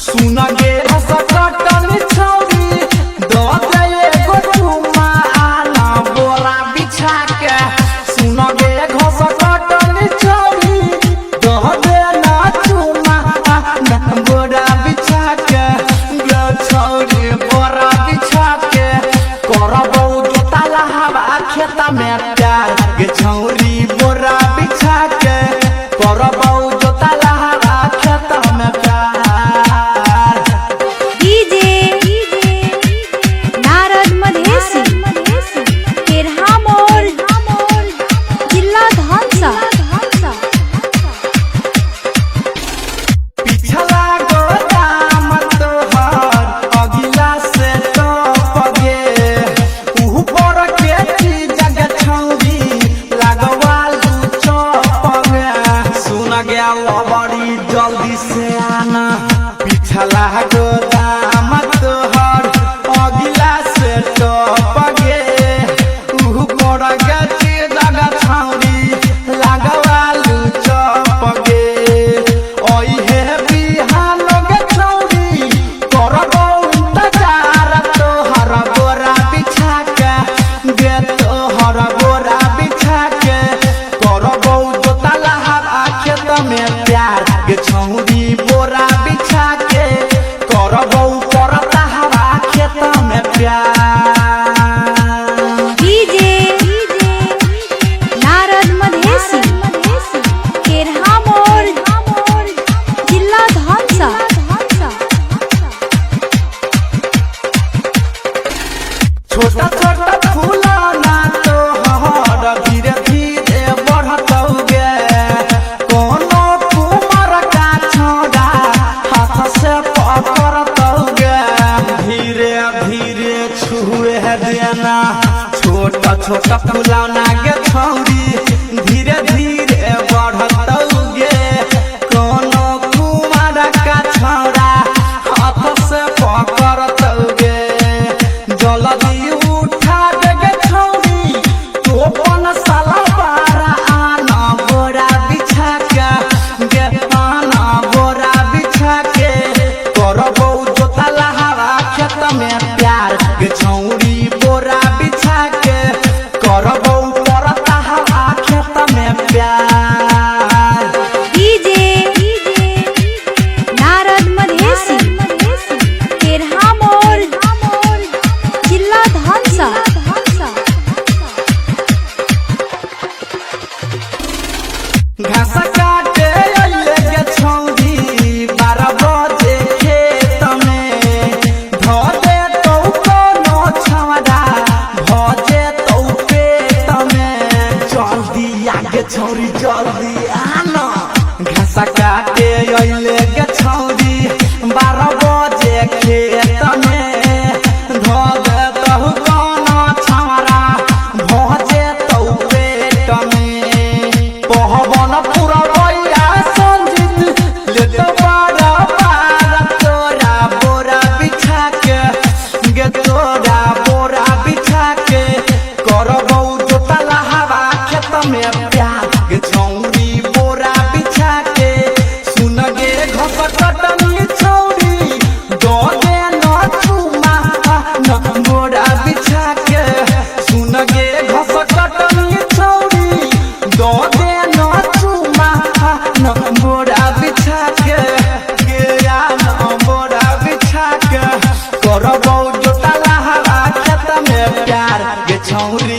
सुन गे सकटन छौरी दो दे एगो चुम्मा आना बोरा बिछा के। सुन गे सकटन छौरी दो दे ना चुम्मा आना बोरा बिछा के। गे छौरी बोरा बिछा के करबौ जोता लहावा खेत में प्यार। गे छौरी बोरा बिछा के करबौ जोता लहावा खेत में प्यार। नारद मधेसी तेरहा मोड़ जिला धनसा। पिछला गोदाम तोहर अगिला से टपगे ऊपर के चीज गे छौरी लगवालू चपगे। सुन गया बड़ी जल्दी से आना पिछला गोदाम तोहर अगिला से टपगे ऊपर के चीज गे छौरी लगवालू चपगे। ओहे बिहान गे छौरी करबौ इंतजार तोहर बोरा बिछा के। गे तोहर बोरा बिछा के करबौ जोता लहावा खेत में प्यार। गे छौरी बोरा बिछा के करबौ करता हवा खेत में प्यार। नारद मधेसी तेरहा मोड़ जिला धनसा। छोटा छोटा फूलाना तोहर धीरे धीरे बढ़तौ गे। कोनो कुमार का छोड़ा हाथ से पकड़तौ गे। धीरे धीरे छुए देना छोटा छोटा फूलाना गे छौरी धीरे धीरे बढ़तौ गे। कोनो कुमार का छोड़ा हाथ से पकड़तौ गे। जल्दी उठा दे गे छौरी तो अपन साला बारा आना बोरा बिछा के। गे आना बोरा बिछा के करबौ जोता लहावा खेत में प्यार। गे छौरी बोरा बिछा के करबौ करता हवा खेत में प्यार। नारद मधेसी तेरहा मोड़ जिला धनसा। घास काटे अइले गे छौरी 12 बजे खेत में धो दे तो कोनो छवड़ा भजे तो पेट में। जल्दी आगे छौरी जल्दी आना घास काटे अइले गे छौरी 12 बजे खेत में धो दे तो कोनो छवड़ा भजे तो पेट में। पहवन पूरा भैया संजीत ले तो बड़ा पार तोरा बोरा बिछा के। गे तोरा बोरा बिछा के करबौ जोता लहावा खेत में प्यार। गे छौरी बोरा बिछा के सुन गे घसकटनी छौरी दो दे न चुम्मा न बोरा बिछा के। सुन गे घसकटनी छौरी दो दे न चुम्मा न बोरा बिछा के। गे न बोरा बिछा के करबौ जोता लहावा खेत में प्यार। गे छौरी